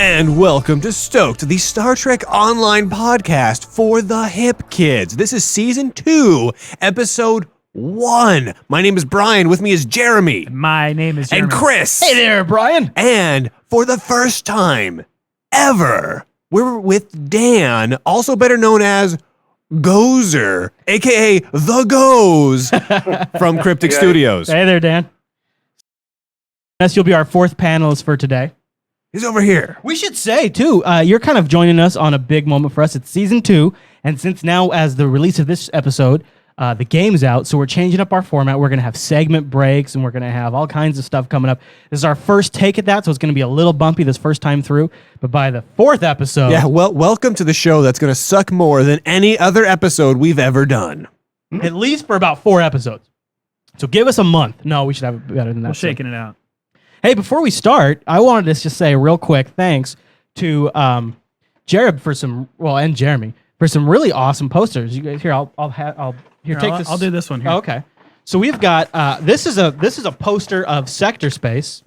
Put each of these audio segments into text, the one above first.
And welcome to Stoked, the Star Trek Online podcast for the hip kids. This is Season 2, Episode 1. My name is Brian. With me is Jeremy. My name is Jeremy. And Chris. Hey there, Brian. And for the first time ever, we're with Dan, also better known as Gozer, AKA The Goze, from Cryptic Studios. Hey there, Dan. Yes, you'll be our fourth panelist for today. He's over here. We should say, too, you're kind of joining us on a big moment for us. It's Season 2, and since now, as the release of this episode, the game's out, so we're changing up our format. We're going to have segment breaks, and we're going to have all kinds of stuff coming up. This is our first take at that, so it's going to be a little bumpy this first time through, but by the fourth episode... Yeah, well, welcome to the show that's going to suck more than any other episode we've ever done. At least for about 4 episodes. So give us a month. No, we should have it better than that. We're shaking it out. Hey, before we start, I wanted to just say real quick thanks to Jared for some, and Jeremy for some really awesome posters. You guys here, I'll take this. I'll do this one here. Oh, okay, so we've got this is a poster of Sector Space.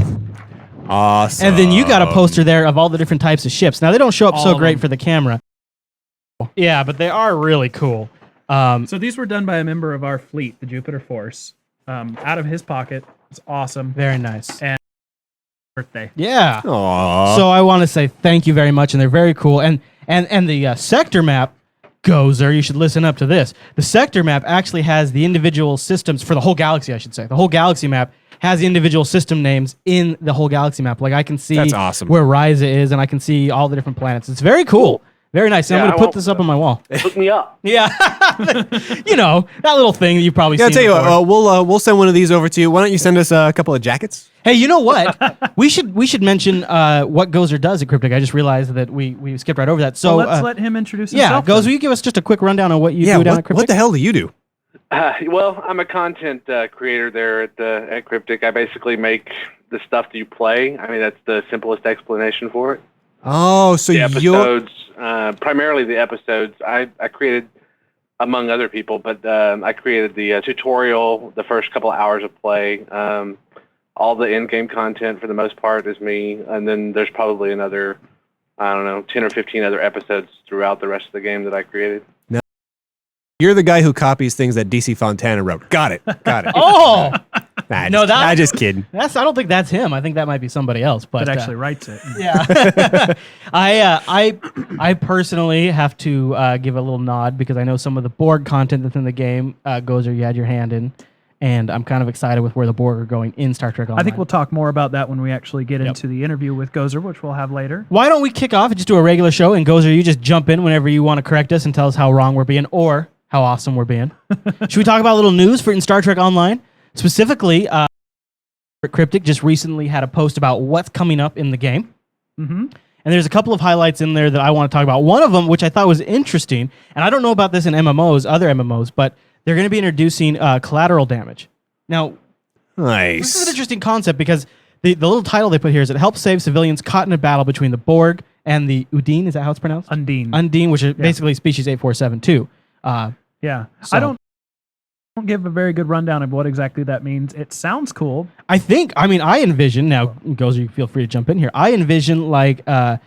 Awesome. And then you got a poster there of all the different types of ships. Now they don't show up so great for the camera. Yeah, but they are really cool. So these were done by a member of our fleet, the Jupiter Force, out of his pocket. It's awesome. Very nice. And birthday. Yeah. Aww. So I want to say thank you very much, and they're very cool. And the sector map, Gozer, you should listen up to this. The sector map actually has the individual systems for the whole galaxy, I should say. The whole galaxy map has the individual system names in the whole galaxy map. Like I can see That's awesome. where Ryza is, and I can see all the different planets. It's very cool. Very nice. And I'm going to put this up on my wall. Hook me up. Yeah. You know, that little thing that you've probably Yeah, seen I'll tell you before. what, we'll send one of these over to you. Why don't you send us a couple of jackets? Hey, you know what? we should mention what Gozer does at Cryptic. I just realized that we skipped right over that. So let's let him introduce yeah, himself. Gozer, will you give us just a quick rundown on what you do down at Cryptic? What the hell do you do? Well, I'm a content creator there at Cryptic. I basically make the stuff that you play. I mean, that's the simplest explanation for it. Oh, so The you're... episodes, primarily the episodes, I created, among other people, but I created the tutorial, the first couple of hours of play. All the in-game content, for the most part, is me. And then there's probably another, 10 or 15 other episodes throughout the rest of the game that I created. You're the guy who copies things that DC Fontana wrote. Got it. Oh! I'm just kidding. I don't think that's him. I think that might be somebody else. But That actually writes it. Yeah. I personally have to give a little nod because I know some of the Borg content that's in the game, Gozer, you had your hand in, and I'm kind of excited with where the Borg are going in Star Trek Online. I think we'll talk more about that when we actually get into the interview with Gozer, which we'll have later. Why don't we kick off and just do a regular show, and Gozer, you just jump in whenever you want to correct us and tell us how wrong we're being or how awesome we're being. Should we talk about a little news for in Star Trek Online? Specifically, Cryptic just recently had a post about what's coming up in the game. Mm-hmm. And there's a couple of highlights in there that I want to talk about. One of them, which I thought was interesting, and I don't know about this in MMOs, other MMOs, but they're going to be introducing collateral damage. Now, Nice. this is an interesting concept because the little title they put here is it helps save civilians caught in a battle between the Borg and the Udine. Is that how it's pronounced? Undine. Undine, which is basically species 8472. Yeah. So- I don't give a very good rundown of what exactly that means. It sounds cool. I envision, now, Gozer, you feel free to jump in here. I envision like the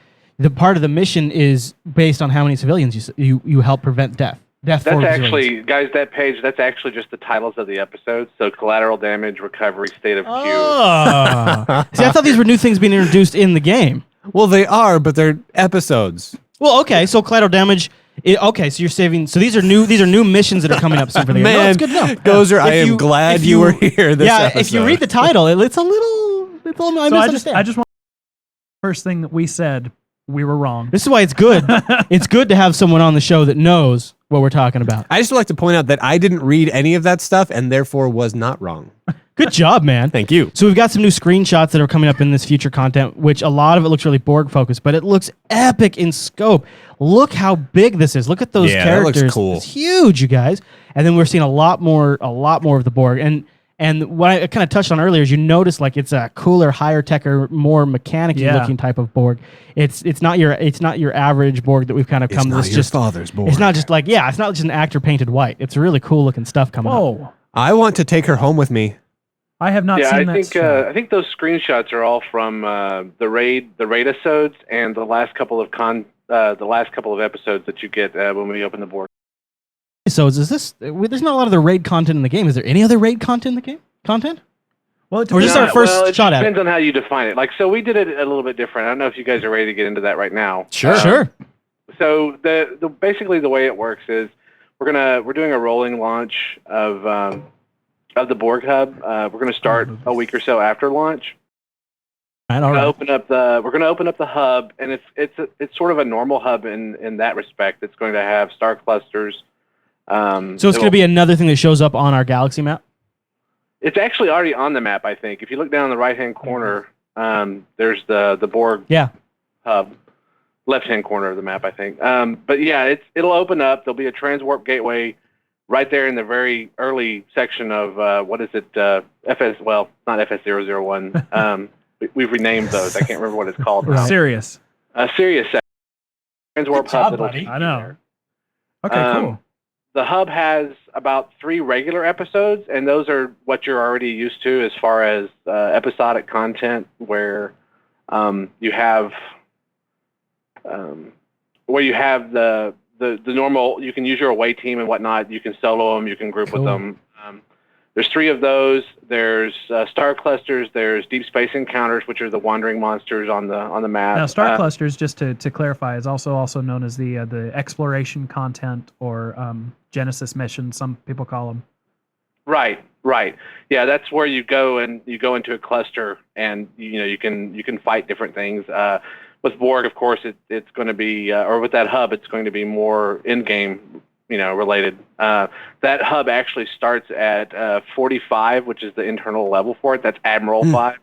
part of the mission is based on how many civilians you help prevent death. That's for actually, civilians. guys, that page, that's actually just the titles of the episodes. So collateral damage, recovery, state of queue. Oh. See, I thought these were new things being introduced in the game. Well, they are, but they're episodes. Well, okay, so collateral damage. So you're saving. So these are new missions that are coming up soon for the game. No, Man, it's good to know. Gozer, I am glad you were here this episode. If you read the title, it's a little I misunderstand. I just want first thing that we said, we were wrong. This is why it's good. It's good to have someone on the show that knows what we're talking about. I just would like to point out that I didn't read any of that stuff and therefore was not wrong. Good job, man. Thank you. So we've got some new screenshots that are coming up in this future content, which a lot of it looks really Borg focused, but it looks epic in scope. Look how big this is. Look at those characters. That looks cool. It's huge, you guys. And then we're seeing a lot more of the Borg. And what I kind of touched on earlier is you notice like it's a cooler, higher techer, more mechanic-y looking type of Borg. It's not your average Borg that we've kind of come to. It's not your father's Borg. It's not just like it's not just an actor painted white. It's really cool looking stuff coming up. Whoa. I want to take her home with me. I have not Yeah, seen I that. think I think those screenshots are all from the raid episodes and the last couple of episodes that you get when we open the board. So is this? There's not a lot of the raid content in the game. Is there any other raid content in the game? Content? Well, it Or just depends our first it shot at it? depends on how you define it. Like, so we did it a little bit different. I don't know if you guys are ready to get into that right now. Sure. So the basically the way it works is we're doing a rolling launch of the Borg Hub. We're gonna start a week or so after launch. All We're right. gonna open up the hub, and it's sort of a normal hub in that respect. It's going to have star clusters. So it's going to be another thing that shows up on our galaxy map? It's actually already on the map, I think. If you look down in the right-hand corner, there's the Borg hub. Left-hand corner of the map, I think. But yeah, it'll open up. There'll be a transwarp gateway right there in the very early section of, what is it, FS, well, not FS001. We've renamed those. I can't remember what it's called now. Sirius. Sirius section. Transwarp Good job, hub. buddy. I know. Okay, cool. The hub has about 3 regular episodes, and those are what you're already used to as far as episodic content, where you have the normal. You can use your away team and whatnot. You can solo them. You can group with them. There's 3 of those. There's star clusters. There's deep space encounters, which are the wandering monsters on the map. Now, star clusters, just to clarify, is also known as the exploration content or Genesis missions. Some people call them. Right. Yeah, that's where you go into a cluster, and you can fight different things. With Borg, of course, it's going to be, or with that hub, it's going to be more in-game, related. That hub actually starts at 45, which is the internal level for it. That's Admiral 5.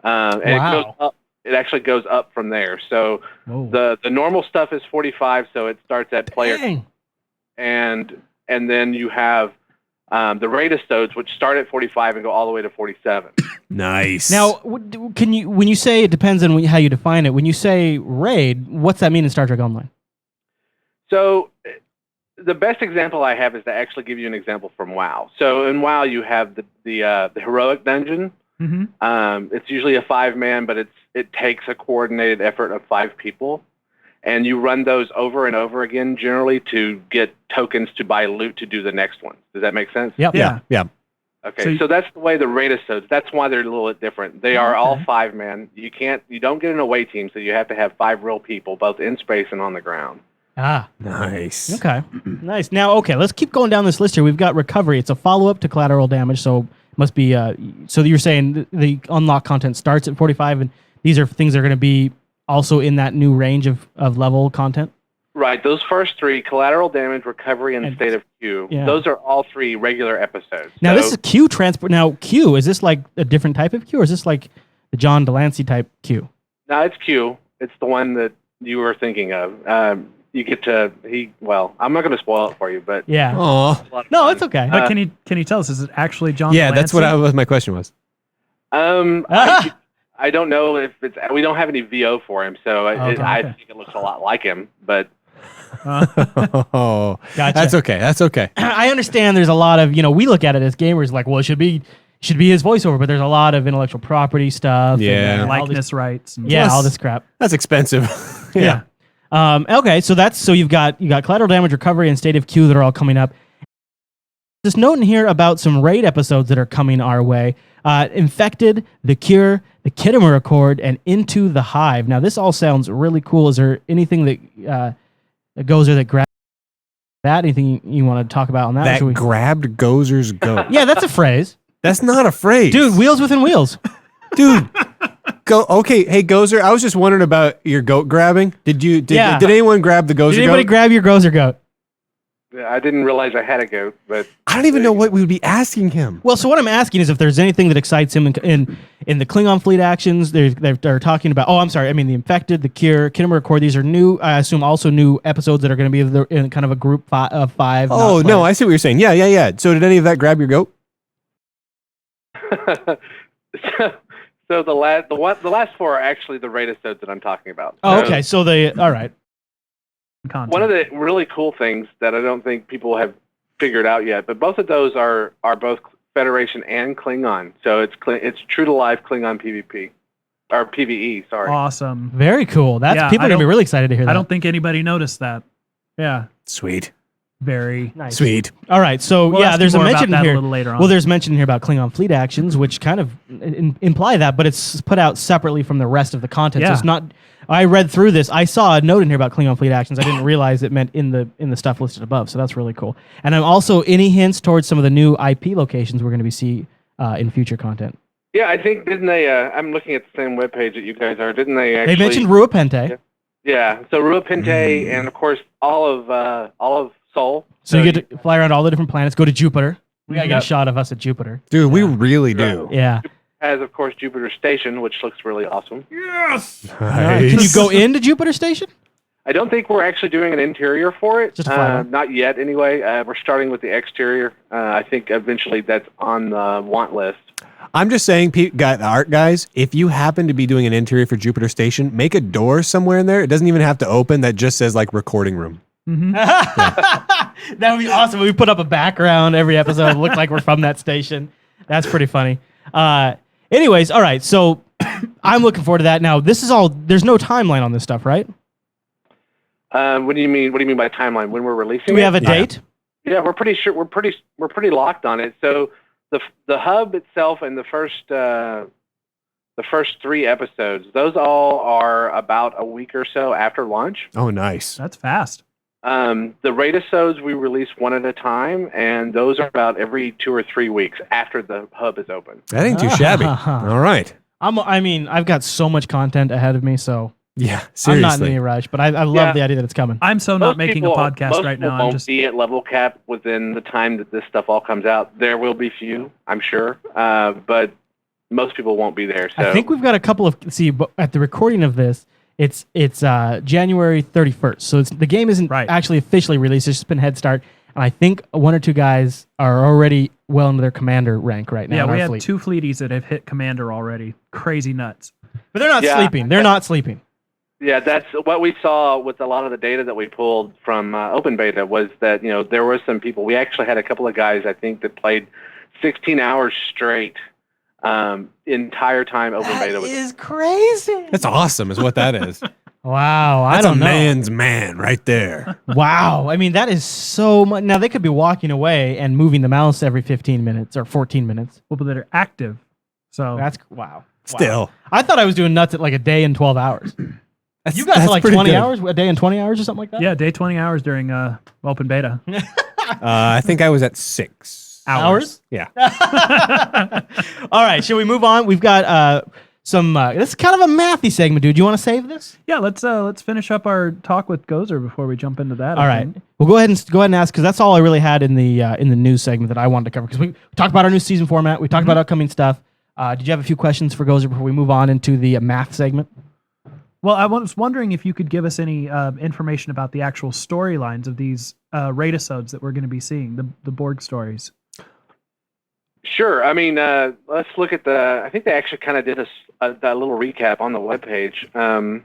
And it goes up. It actually goes up from there. So the normal stuff is 45, so it starts at player. Dang. And then you have the raid episodes, which start at 45 and go all the way to 47. Nice. Now, when you say it depends on how you define it, when you say raid, what's that mean in Star Trek Online? So the best example I have is to actually give you an example from WoW. So in WoW, you have the heroic dungeon. Mm-hmm. It's usually a 5-man, but it takes a coordinated effort of 5 people. And you run those over and over again, generally, to get tokens to buy loot to do the next one. Does that make sense? Yep. Yeah. Okay, so that's the way the raid episodes. That's why they're a little bit different. They are all 5-man. You don't get an away team, so you have to have 5 real people, both in space and on the ground. Ah, Nice. okay, nice. Now, let's keep going down this list here. We've got recovery. It's a follow-up to collateral damage, so must be. So you're saying the unlock content starts at 45, and these are things that are going to be also in that new range of level content? Right. Those first 3, collateral damage, recovery, and state of Q, those are all 3 regular episodes. Now, this is Q transport. Now, Q, is this like a different type of Q, or is this like the John Delancey type Q? No, it's Q. It's the one that you were thinking of. You get to, I'm not going to spoil it for you, but... Yeah. Aw. No, it's okay. But can you tell us? Is it actually John? Yeah, that's Delancey? what my question was. I don't know if it's. We don't have any VO for him, so I think it looks a lot like him. But Oh, Gotcha. That's okay. I understand there's a lot of, we look at it as gamers like, well, it should be his voiceover, but there's a lot of intellectual property stuff. Yeah. And, Likeness rights. And all Plus- this crap. That's expensive. Yeah. Okay, so you've got collateral damage, recovery, and state of Q that are all coming up. Just noting here about some raid episodes that are coming our way. Infected, The Cure, The Kittimer Accord, and Into the Hive. Now, this all sounds really cool. Is there anything that Gozer that grabbed that? Anything you want to talk about on that? That Or should we- grabbed Gozer's goat. Yeah, that's a phrase. That's not a phrase. Dude, wheels within wheels. Dude. Okay, hey Gozer, I was just wondering about your goat grabbing. Did anyone grab the Gozer Did anybody goat? grab your Gozer goat? I didn't realize I had a goat. But I don't even know what we would be asking him. Well, so what I'm asking is if there's anything that excites him in the Klingon fleet actions. They're talking about. Oh, I'm sorry. I mean, the Infected, the Cure, Kittimer Accord. These are new. I assume also new episodes that are going to be in kind of a group of 5. Oh no, I see what you're saying. Yeah. So did any of that grab your goat? so the last 4 are actually the raid episodes that I'm talking about. Oh, So okay. So all right. content. One of the really cool things that I don't think people have figured out yet, but both of those are both Federation, and Klingon. So it's true to life Klingon PvP or PvE. Sorry. Awesome. Very cool. That's Yeah, people are gonna be really excited to hear that. I don't think anybody noticed that. Yeah. Sweet. Very Nice. Sweet. All right, so We'll ask there's you a more about mention that here. a little later on. Well, there's mention here about Klingon fleet actions, which kind of imply that, but it's put out separately from the rest of the content. So Yeah. it's not. I read through this. I saw a note in here about Klingon fleet actions. I didn't realize it meant in the stuff listed above. So that's really cool. And I'm also any hints towards some of the new IP locations we're going to be see in future content. Yeah, I think didn't they? I'm looking at the same webpage that you guys are. Didn't they actually? They mentioned Ruapente. Yeah. So Ruapente and of course all of Sol. So you get to fly around all the different planets. Go to Jupiter. We gotta get a Yep. shot of us at Jupiter. Dude, we really do. Yeah. Has of course Jupiter Station, which looks really awesome. Yes. Can you go into Jupiter Station? I don't think we're actually doing an interior for it. Just a fly around? Not yet, anyway. We're starting with the exterior. I think eventually that's on the want list. I'm just saying, art guys, if you happen to be doing an interior for Jupiter Station, make a door somewhere in there. It doesn't even have to open. That just says like recording room. Mm-hmm. That would be awesome. We put up a background every episode, look like we're from that station. That's pretty funny. Anyways, all right. So I'm looking forward to that. Now, this is all. There's no timeline on this stuff, right? What do you mean? What do you mean by timeline? When we're releasing? Do we have a it? date? Yeah, we're pretty sure. We're pretty locked on it. So the hub itself and the first 3 episodes, those all are about a week or so after launch. Oh, nice. That's fast. The raid-episodes we release one at a time, and those are about every 2 or 3 weeks after the hub is open. That ain't too shabby. All right. I mean, I've got so much content ahead of me, so Yeah, I'm seriously. not in any rush. But I love the idea that it's coming. I'm so not making a podcast most right people now. I'm won't just be at level cap within the time that this stuff all comes out. There will be few, I'm sure, but most people won't be there. So I think we've got a couple of at the recording of this. It's January 31st, so the game isn't actually officially released. It's just been head start, and I think 1 or 2 guys are already well into their commander rank right now. yeah, in we our have fleet. 2 fleeties that have hit commander already. Crazy nuts. But they're not sleeping. They're not sleeping. Yeah, that's what we saw with a lot of the data that we pulled from open beta was that, there were some people. We actually had a couple of guys, I think, that played 16 hours straight entire time open beta. That is crazy. That's awesome, is what that is. Wow, I That's don't a know. man's man right there. Wow, I mean that is so much. Now they could be walking away and moving the mouse every 15 minutes or 14 minutes. Well, but that are active. So That's wow. Still. I thought I was doing nuts at like a day and 12 hours. You guys that's are like pretty 20 good. hours, a day and 20 hours or something like that? yeah, day 20 hours during open beta. I think I was at 6 Hours? Yeah. All right, shall we move on? We've got some. This is kind of a mathy segment, dude. You want to save this? Yeah, let's finish up our talk with Gozer before we jump into that. All right. We'll go ahead and ask because that's all I really had in the news segment that I wanted to cover because we talked about our new season format. We talked about upcoming stuff. Did you have a few questions for Gozer before we move on into the math segment? Well, I was wondering if you could give us any information about the actual storylines of these raid-episodes that we're going to be seeing, the Borg stories. Sure. I mean, let's look at I think they actually kind of did a little recap on the webpage.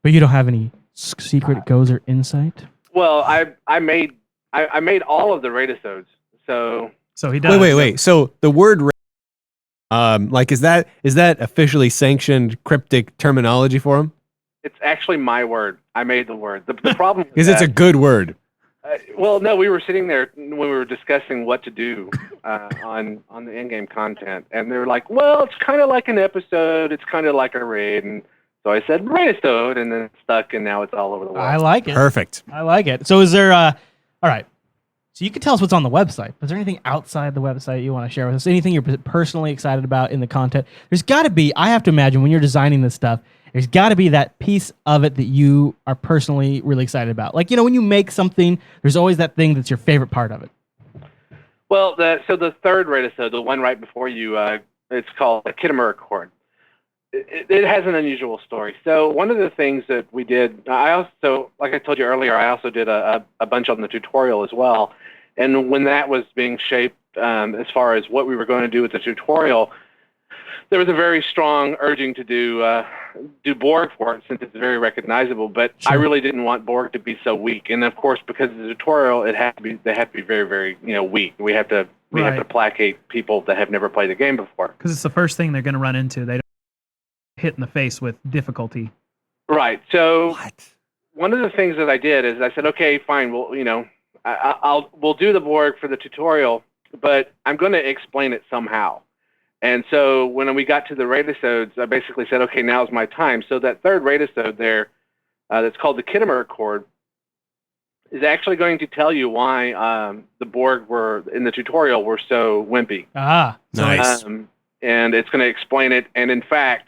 But you don't have any secret Gozer insight? Well, I made all of the raid-episodes, so he does. Wait. So the word is that officially sanctioned cryptic terminology for him? it's actually my word. I made the word. The problem Because it's a good word. Well, no, we were sitting there when we were discussing what to do on the in-game content, and they were like, "Well, it's kind of like an episode. It's kind of like a raid." And so I said raid-episode, and then it stuck, and now it's all over the world. I like it. Perfect. I like it. So is there all right. So you can tell us what's on the website. Is there anything outside the website you want to share with us? Anything you're personally excited about in the content? There's got to be, I have to imagine when you're designing this stuff, there's got to be that piece of it that you are personally really excited about. Like, you know, when you make something, there's always that thing that's your favorite part of it. Well, so the third raid episode, the one right before you, it's called the Kittimer Accord. It has an unusual story. So one of the things that we did, I also, like I told you earlier, I also did a bunch on the tutorial as well. And when that was being shaped, as far as what we were going to do with the tutorial, there was a very strong urging to do Borg for it, since it's very recognizable. But Sure. I really didn't want Borg to be so weak. And of course, because of the tutorial, they have to be very, very, weak. We have to we have Right. to placate people that have never played the game before. Because it's the first thing they're going to run into. They don't hit in the face with difficulty. Right. So What? one of the things that I did is I said, okay, fine. Well, we'll do the Borg for the tutorial, but I'm going to explain it somehow. And so when we got to the raid-episodes, I basically said, okay, now's my time. So that third raid-episode there, that's called the Kittimer Accord, is actually going to tell you why the Borg were in the tutorial were so wimpy. Nice. And it's going to explain it. And in fact,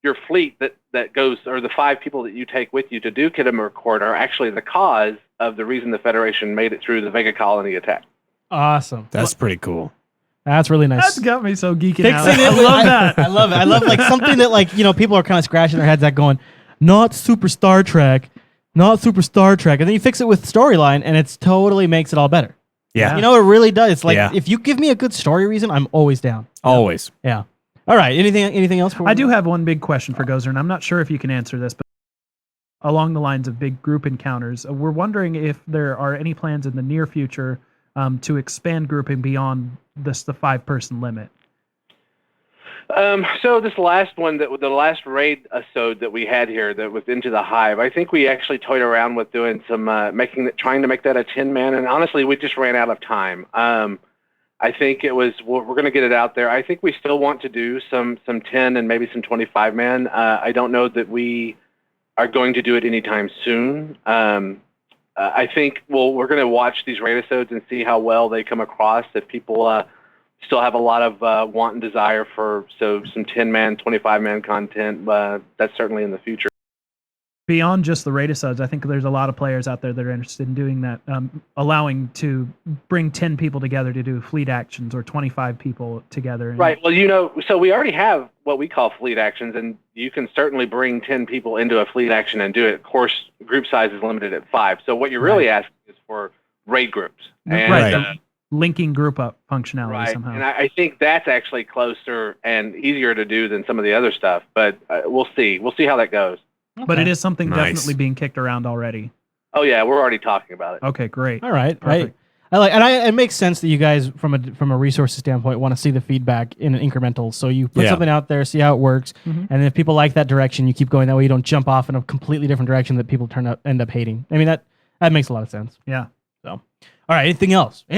your fleet that goes, or the 5 people that you take with you to do Kittimer Accord are actually the cause of the reason the Federation made it through the Vega colony attack. Awesome. That's pretty cool. That's really nice. That's got me so geeking out. Fixing it I with- love that. I love it. I love like something that like, people are kind of scratching their heads at going, not Super Star Trek, not Super Star Trek. And then you fix it with storyline and it's totally makes it all better. Yeah. It really does. It's like, Yeah. if you give me a good story reason, I'm always down. Always. Yeah. All right. Anything else? I do have one big question for Gozer, and I'm not sure if you can answer this, but along the lines of big group encounters, we're wondering if there are any plans in the near future to expand grouping beyond the 5-person limit. So this last one, the last raid episode that we had here that was Into the Hive, I think we actually toyed around with doing some trying to make that a 10-man, and honestly, we just ran out of time. I think it was we're going to get it out there. I think we still want to do some 10 and maybe some 25-man. I don't know that we are going to do it anytime soon. I think we're going to watch these raid episodes and see how well they come across. If people still have a lot of want and desire for some 10-man, 25-man content, that's certainly in the future. Beyond just the raid episodes, I think there's a lot of players out there that are interested in doing that, allowing to bring 10 people together to do fleet actions or 25 people together. Right. Well, so we already have what we call fleet actions, and you can certainly bring 10 people into a fleet action and do it. Of course, group size is limited at 5. So what you're really asking is for raid groups. And, Right. Linking group up functionality right. somehow. And I think that's actually closer and easier to do than some of the other stuff. But we'll see. We'll see how that goes. But it is something Nice. definitely being kicked around already. Oh, yeah. We're already talking about it. Okay, great. All right. Perfect. It makes sense that you guys, from a resources standpoint, want to see the feedback in an incremental. So you put something out there, see how it works, and if people like that direction, you keep going that way. You don't jump off in a completely different direction that people end up hating. I mean, that makes a lot of sense. Yeah. So, all right. Anything else? I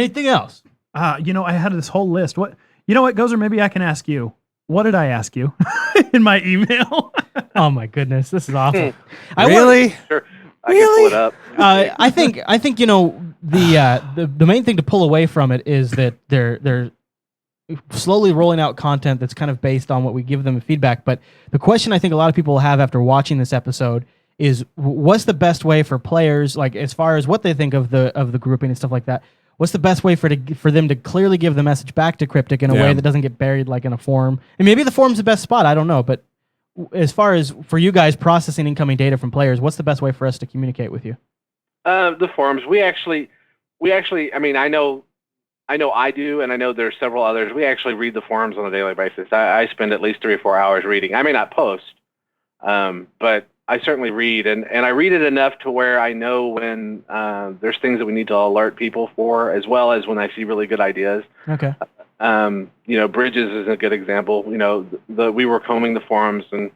had this whole list. You know what, Gozer? Maybe I can ask you. What did I ask you in my email? Oh my goodness, this is awful. Really? Sure. I can pull it up. I think the main thing to pull away from it is that they're slowly rolling out content that's kind of based on what we give them feedback. But the question I think a lot of people have after watching this episode is, what's the best way for players, like as far as what they think of the grouping and stuff like that? What's the best way for them to clearly give the message back to Cryptic in a way that doesn't get buried like in a forum? And maybe the forum's the best spot. I don't know, but as far as for you guys processing incoming data from players, what's the best way for us to communicate with you? The forums. We actually. I mean, I know I do, and I know there's several others. We actually read the forums on a daily basis. I spend at least 3 or 4 hours reading. I may not post, but I certainly read, and I read it enough to where I know when there's things that we need to alert people for, as well as when I see really good ideas. Okay. Bridges is a good example. We were combing the forums, and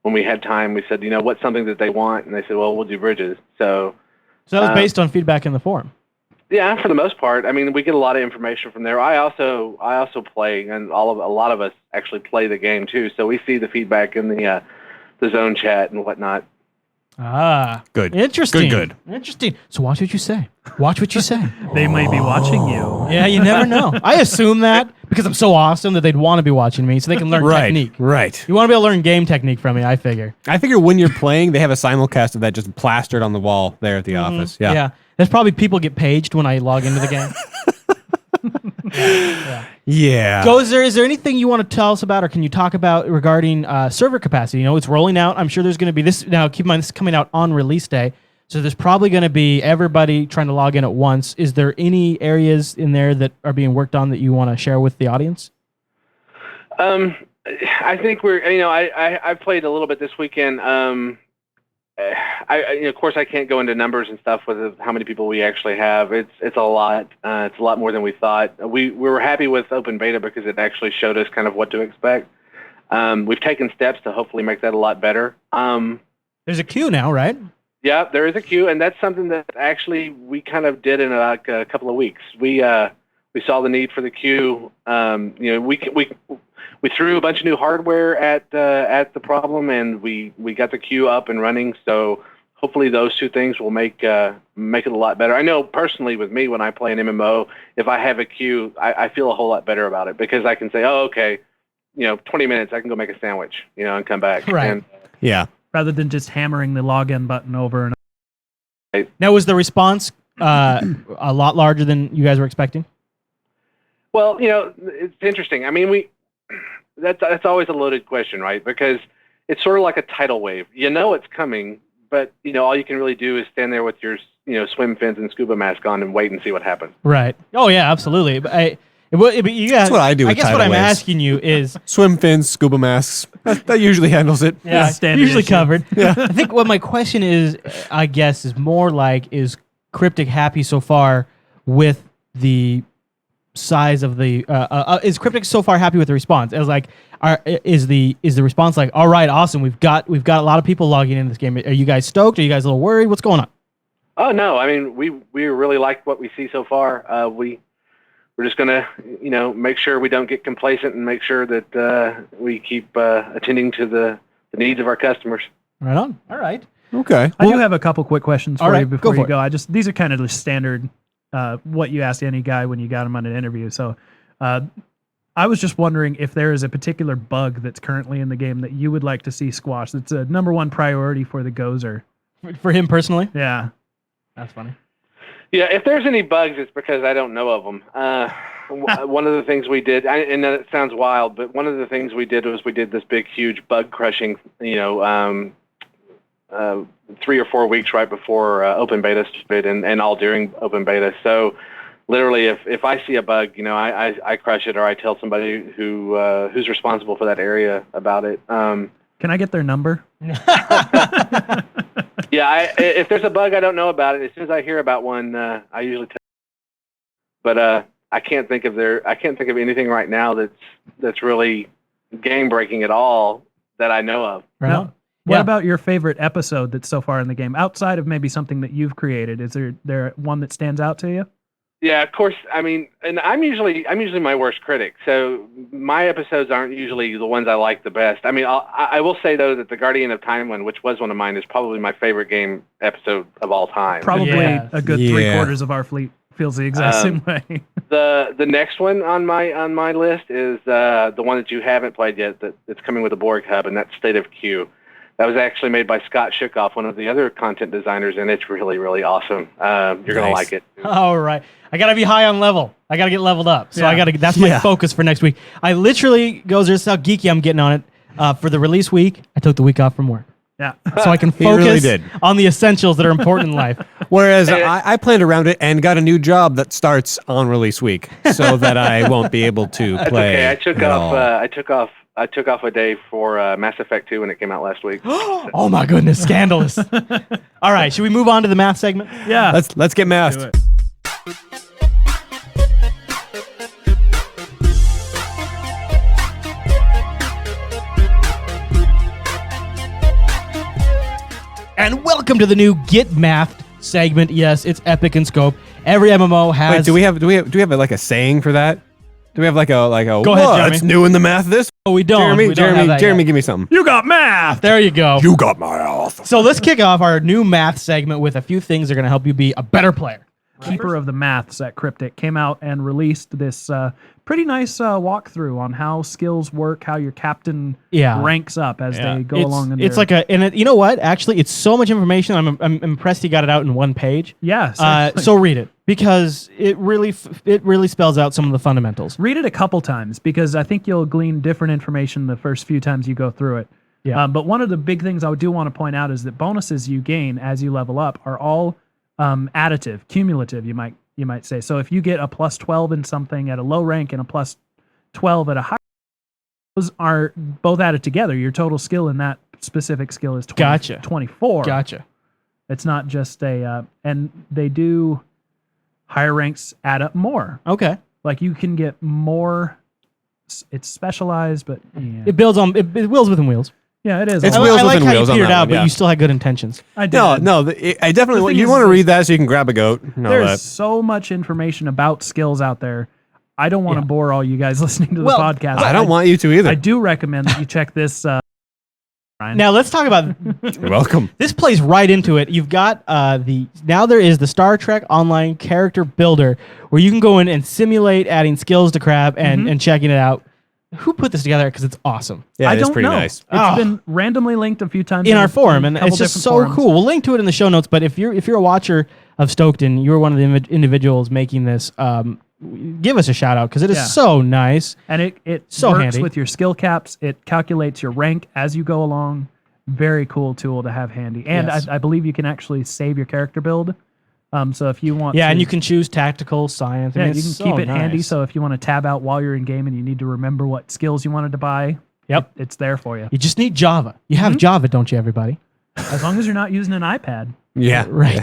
when we had time, we said, what's something that they want? And they said, well, we'll do bridges. So that was based on feedback in the forum. Yeah, for the most part. I mean, we get a lot of information from there. I also play, and a lot of us actually play the game too. So we see the feedback in the zone chat and whatnot. Ah, good. Interesting. Good. Interesting. So watch what you say. Watch what you say. They might be watching you. Yeah, you never know. I assume that because I'm so awesome that they'd want to be watching me so they can learn technique. Right. You want to be able to learn game technique from me, I figure. I figure when you're playing, they have a simulcast of that just plastered on the wall there at the office. Yeah. Yeah. There's probably people get paged when I log into the game. Yeah. Gozer, is there anything you want to tell us about or can you talk about regarding server capacity? It's rolling out. I'm sure there's going to be this. Now, keep in mind, this is coming out on release day. So there's probably going to be everybody trying to log in at once. Is there any areas in there that are being worked on that you want to share with the audience? I think I played a little bit this weekend. Of course, I can't go into numbers and stuff with how many people we actually have. It's a lot. It's a lot more than we thought. We were happy with open beta because it actually showed us kind of what to expect. We've taken steps to hopefully make that a lot better. There's a queue now, right? Yeah, there is a queue, and that's something that actually we kind of did in like a couple of weeks. We saw the need for the queue. We threw a bunch of new hardware at the problem, and we got the queue up and running. So hopefully those two things will make it a lot better. I know personally with me when I play an MMO, if I have a queue, I feel a whole lot better about it because I can say, oh, okay, 20 minutes, I can go make a sandwich, and come back. Right. And, Yeah. Rather than just hammering the login button over and Now, was the response a lot larger than you guys were expecting? well, it's interesting. I mean, that's always a loaded question, right? Because it's sort of like a tidal wave. It's coming, but all you can really do is stand there with your swim fins and scuba mask on and wait and see what happens. Right. Oh yeah, absolutely. But That's what I do I with guess what tidal I'm waves. asking you is, Swim fins, scuba masks. That usually handles it. yeah, standard usually issue. covered. I think what my question is, I guess, is more like, is Cryptic happy so far with the size of the? Is Cryptic so far happy with the response? As like, is the response like, all right, awesome, we've got a lot of people logging in this game. Are you guys stoked? Are you guys a little worried? What's going on? Oh no, I mean we really like what we see so far. We're just gonna make sure we don't get complacent and make sure that we keep attending to the needs of our customers. Right on. All right. Okay. I do have a couple quick questions All for right, you go before for you it. go. These are kind of the standard what you ask any guy when you got him on an interview. So I was just wondering if there is a particular bug that's currently in the game that you would like to see squashed. It's a number one priority for the Gozer. For him personally, Yeah. that's funny. Yeah, if there's any bugs, it's because I don't know of them. One of the things we did, and it sounds wild, but one of the things we did was we did this big, huge bug crushing, 3 or 4 weeks right before open beta started, and all during open beta. So literally, if I see a bug, I crush it, or I tell somebody who's responsible for that area about it. Can I get their number? Yeah, if there's a bug I don't know about it, as soon as I hear about one, I usually tell. But I can't think of anything right now that's really game breaking at all that I know of. Right No. on. What Yeah. about your favorite episode that's so far in the game? Outside of maybe something that you've created, is there one that stands out to you? Yeah, of course. I mean, and I'm usually my worst critic, so my episodes aren't usually the ones I like the best. I mean, I will say though that the Guardian of Time one, which was one of mine, is probably my favorite game episode of all time. Probably Yeah. a good Yeah. 3/4 of our fleet feels the exact same way. The next one on my list is the one that you haven't played yet. That's coming with the Borg Hub, and that's State of Q. That was actually made by Scott Shookoff, one of the other content designers, and it's really, really awesome. You're gonna Nice. like it. All right. I gotta be high on level. I gotta get leveled up. So Yeah. that's my Yeah. focus for next week. I literally goes, this is how geeky I'm getting on it. For the release week, I took the week off from work. Yeah. So I can He really focus did. on the essentials that are important in life. Whereas I planned around it and got a new job that starts on release week, so that I won't be able to That's play. okay. I took at off. all. I took off a day for Mass Effect 2 when it came out last week. Oh my goodness, scandalous. All right, should we move on to the math segment? Yeah. Let's get masked. Do it. And welcome to the new Get Mathed segment. Yes, it's epic in scope. Every MMO has. Wait, do we have like a saying for that? Do we have like a Go ahead, "Whoa, Jeremy." it's new in the math this? Oh, we don't. Jeremy, we don't have Jeremy, that Jeremy, yet. give me something. You got math. There you go. You got my ass. So let's kick off our new math segment with a few things that are going to help you be a better player. Keeper of the Maths at Cryptic came out and released this pretty nice walkthrough on how skills work, how your captain Yeah. ranks up as they go along. It's like you know what? Actually, it's so much information. I'm impressed he got it out in one page. yeah. So read it because it really spells out some of the fundamentals. Read it a couple times because I think you'll glean different information the first few times you go through it. Yeah. But one of the big things I do want to point out is that bonuses you gain as you level up are all additive, cumulative, you might say. So if you get a plus 12 in something at a low rank and a plus 12 at a high, those are both added together. Your total skill in that specific skill is 24. Gotcha. It's not just and they do higher ranks add up more. Okay. Like you can get more. It's specialized, but yeah, It builds on it wheels within wheels. yeah, it is. It's I wheels like within how wheels you on petered that out, one, but yeah. you still had good intentions. I did. No, I definitely thing you is want to that- read that so you can grab a goat. And all There's that. so much information about skills out there. I don't want to Yeah. bore all you guys listening to the Well, podcast. I don't want you to either. I do recommend that you check this. Ryan. Now let's talk about You're welcome. this plays right into it. You've got there is the Star Trek Online character builder where you can go in and simulate adding skills to Crab and checking it out. Who put this together? Because it's awesome. Yeah, I it's don't pretty know. nice. It's Oh. been randomly linked a few times In our forum, a and couple it's just different so forums. cool. We'll link to it in the show notes. But if you're a watcher of STOked and you're one of the individuals making this, give us a shout out because it is Yeah. so nice. And it So works handy. with your skill caps. It calculates your rank as you go along. Very cool tool to have handy. And Yes. I believe you can actually save your character build. So if you want Yeah, to, and you can choose tactical, science. I yeah, mean, you it's can keep so it handy. nice. So if you want to tab out while you're in game and you need to remember what skills you wanted to buy, Yep. it's there for you. You just need Java. You have Java, don't you, everybody? As long as you're not using an iPad. Yeah, Right.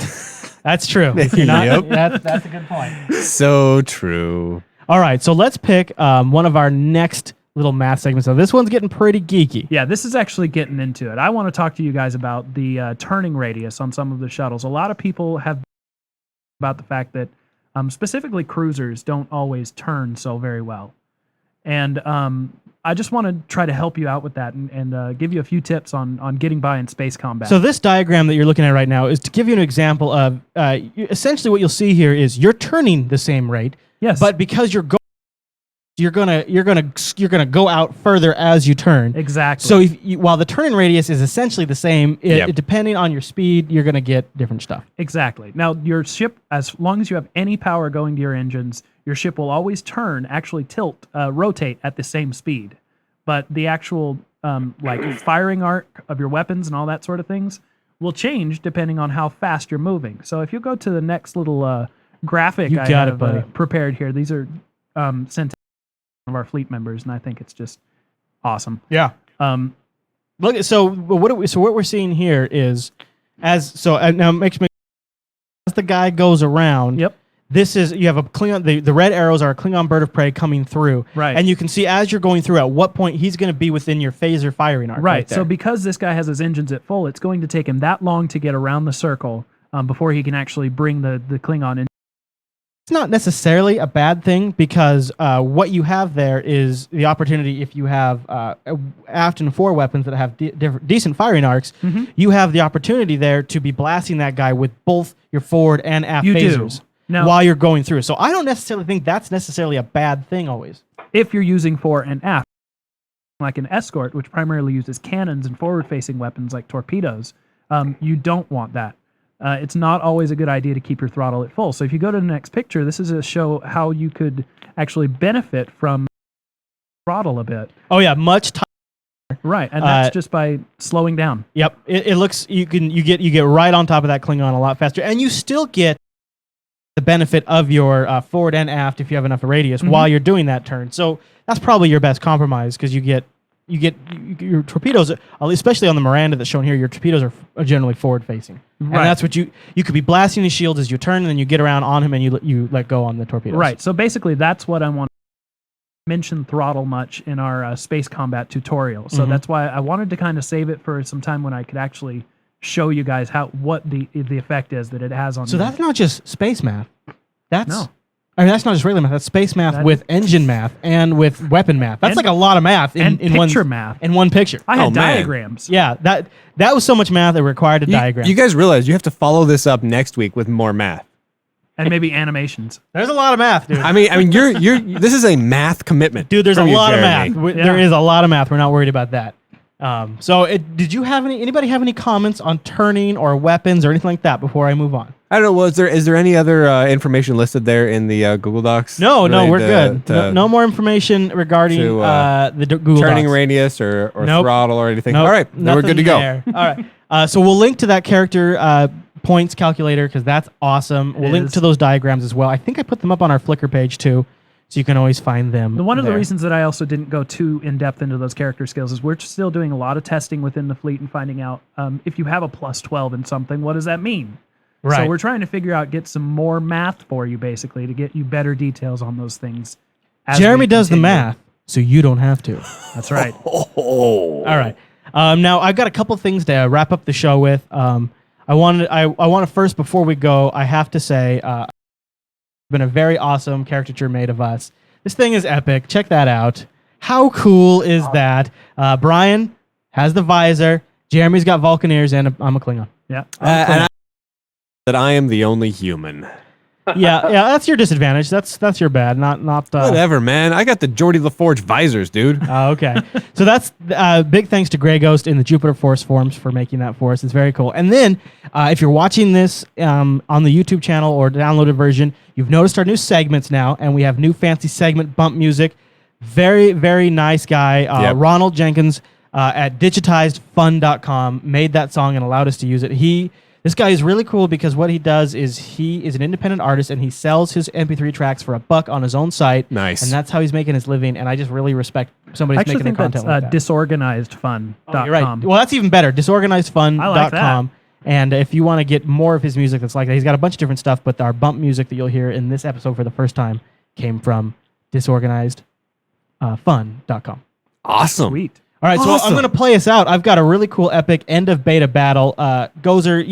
That's true. If you're not, Yep. that's a good point. So true. All right, so let's pick one of our next little math segments. So this one's getting pretty geeky. Yeah, this is actually getting into it. I want to talk to you guys about the turning radius on some of the shuttles. A lot of people have about the fact that specifically cruisers don't always turn so very well. And I just want to try to help you out with that and give you a few tips on getting by in space combat. So this diagram that you're looking at right now is to give you an example of essentially what you'll see here is you're turning the same rate, yes, but because you're gonna go out further as you turn. exactly. So while the turning radius is essentially the same, Yep. depending on your speed, you're gonna get different stuff. Exactly. Now, your ship, as long as you have any power going to your engines, your ship will always turn, actually tilt, rotate at the same speed. But the actual like firing arc of your weapons and all that sort of things will change depending on how fast you're moving. So if you go to the next little graphic You I got it, have buddy. prepared here, these are sent to one of our fleet members, and I think it's just awesome. Yeah. Look at so what we're seeing here is now makes me as the guy goes around. Yep. This is you have a Klingon. The red arrows are a Klingon bird of prey coming through, Right. And you can see as you're going through at what point he's going to be within your phaser firing arc. Right. there. So because this guy has his engines at full, it's going to take him that long to get around the circle before he can actually bring the Klingon in. it's not necessarily a bad thing because what you have there is the opportunity if you have aft and fore weapons that have decent firing arcs, you have the opportunity there to be blasting that guy with both your forward and aft You do. phasers Now- while you're going through. So I don't necessarily think that's necessarily a bad thing always. If you're using fore and aft, like an escort, which primarily uses cannons and forward-facing weapons like torpedoes, you don't want that. It's not always a good idea to keep your throttle at full. So if you go to the next picture, this is a show how you could actually benefit from throttle a bit. Oh yeah, much tighter. Right, and that's just by slowing down. Yep, it looks you get right on top of that Klingon a lot faster, and you still get the benefit of your forward and aft if you have enough radius while you're doing that turn. So that's probably your best compromise because you get your torpedoes, especially on the Miranda that's shown here. Your torpedoes are generally forward facing, and Right. that's what you could be blasting his shields as you turn, and then you get around on him and you let go on the torpedoes. Right, so basically that's what I want to mention throttle much in our space combat tutorial. So that's why I wanted to kind of save it for some time when I could actually show you guys what the effect is that it has on So you. that's not just space math. That's No. I mean, that's not just regular math. That's space math That- with engine math and with weapon math. That's And- like a lot of math in picture one math. in one picture. I had Oh, man. diagrams. Yeah, that was so much math that required a diagram. You guys realize you have to follow this up next week with more math. And maybe animations. There's a lot of math, dude. I mean, you're this is a math commitment, Dude, there's a from you, lot of Jeremy. math. Yeah. There is a lot of math. We're not worried about that. Did you have anybody have any comments on turning or weapons or anything like that before I move on? I don't know. Is there any other information listed there in the Google Docs? No, related we're to- good. to No more information regarding to, the Google turning Docs. radius or Nope. throttle or anything. Nope, All right, then we're good to nothing go. there. All right. So we'll link to that character points calculator because that's awesome. We'll link is. to those diagrams as well. I think I put them up on our Flickr page too. so you can always find them. One of the there. reasons that I also didn't go too in depth into those character skills is we're still doing a lot of testing within the fleet and finding out if you have a plus 12 in something, what does that mean? Right. So we're trying to figure out, get some more math for you, basically, to get you better details on those things. Jeremy does the math, so you don't have to. That's right. All right. Now I've got a couple things to wrap up the show with. I want to first, before we go, I have to say, been a very awesome caricature made of us. This thing is epic. Check that out. How cool is that? Brian has the visor. Jeremy's got Vulcan ears, and I'm a Klingon. Yeah. That I am the only human. yeah. That's your disadvantage. That's your bad. Not. Whatever, man. I got the Geordie LaForge visors, dude. Okay. So that's big thanks to Grey Ghost in the Jupiter Force forums for making that for us. It's very cool. And then if you're watching this on the YouTube channel or downloaded version, you've noticed our new segments now, and we have new fancy segment bump music. Very, very nice guy. Yep. Ronald Jenkins at digitizedfun.com made that song and allowed us to use it. This guy is really cool because what he does is he is an independent artist and he sells his MP3 tracks for $1 on his own site. Nice. And that's how he's making his living. And I just really respect somebody who's making the content like that. Disorganizedfun.com. Oh, you're right. Well, that's even better. Disorganizedfun.com. I like that. And if you want to get more of his music that's like that, he's got a bunch of different stuff, but our bump music that you'll hear in this episode for the first time came from disorganizedfun.com. Awesome. Sweet. All right, so I'm going to play us out. I've got a really cool epic end of beta battle. Gozer,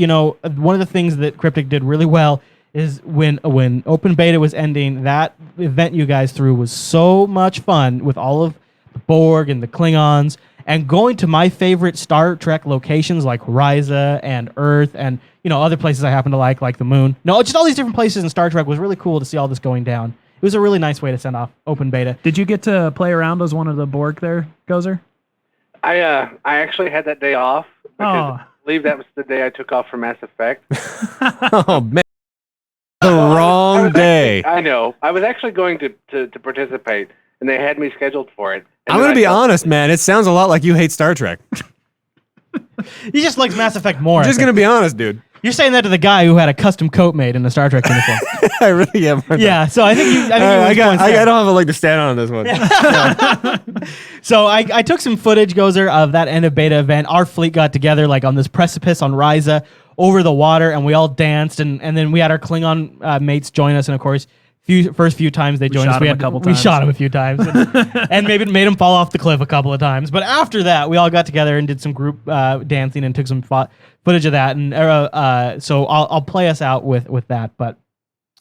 one of the things that Cryptic did really well is when open beta was ending, that event you guys threw was so much fun with all of the Borg and the Klingons, and going to my favorite Star Trek locations like Ryza and Earth and other places I happen to like the moon. No, just all these different places in Star Trek was really cool to see all this going down. It was a really nice way to send off open beta. Did you get to play around as one of the Borg there, Gozer? I actually had that day off because Oh. I believe that was the day I took off for Mass Effect. Oh, man. The wrong day. I know. I was actually going to participate, and they had me scheduled for it. And I'm then going to be I felt- honest, man. It sounds a lot like you hate Star Trek. He just likes Mass Effect more. Just going to be honest, dude. You're saying that to the guy who had a custom coat made in a Star Trek uniform. I really am. Yeah, so I think you. I don't have a leg to stand on this one. So I took some footage, Gozer, of that end of beta event. Our fleet got together like on this precipice on Ryza over the water, and we all danced, and then we had our Klingon mates join us, and of course, first few times they joined us, we shot him a few times, and maybe made him fall off the cliff a couple of times. But after that, we all got together and did some group dancing and took some footage of that, and so I'll play us out with that. But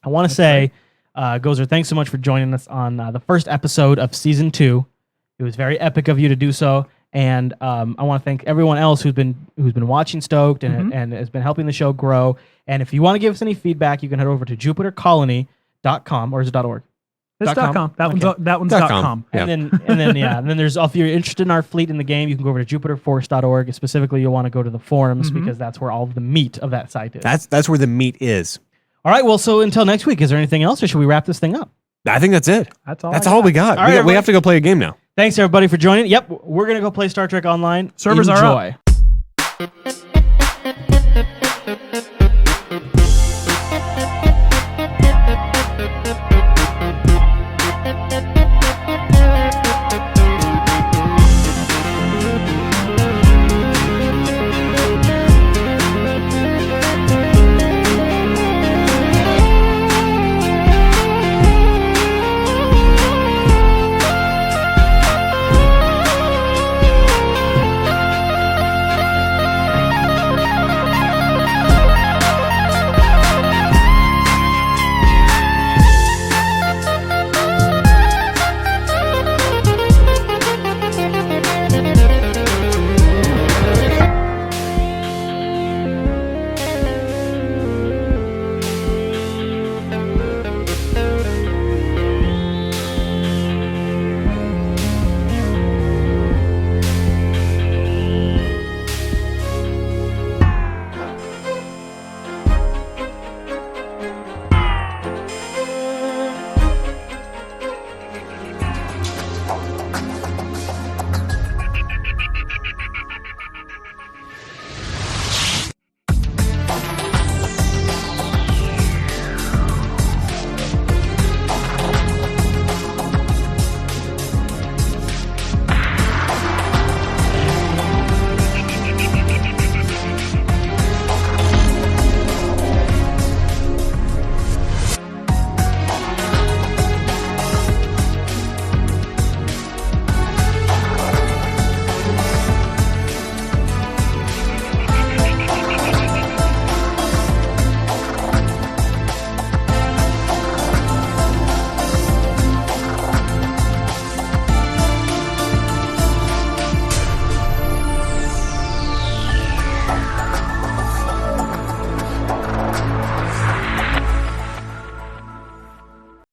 I want to say, Gozer, thanks so much for joining us on the first episode of season 2. It was very epic of you to do so, and I want to thank everyone else who's been watching Stoked and has been helping the show grow. And if you want to give us any feedback, you can head over to JupiterColony.com, or is it .org? It's .com. That one's .com. Yeah. And then there's, if you're interested in our fleet in the game, you can go over to JupiterForce.org. Specifically, you'll want to go to the forums because that's where all of the meat of that site is. That's where the meat is. All right. Well, so until next week, is there anything else, or should we wrap this thing up? I think that's it. That's all. That's all we got. All right, We have to go play a game now. Thanks everybody for joining. Yep, we're gonna go play Star Trek Online. Servers are up. Enjoy.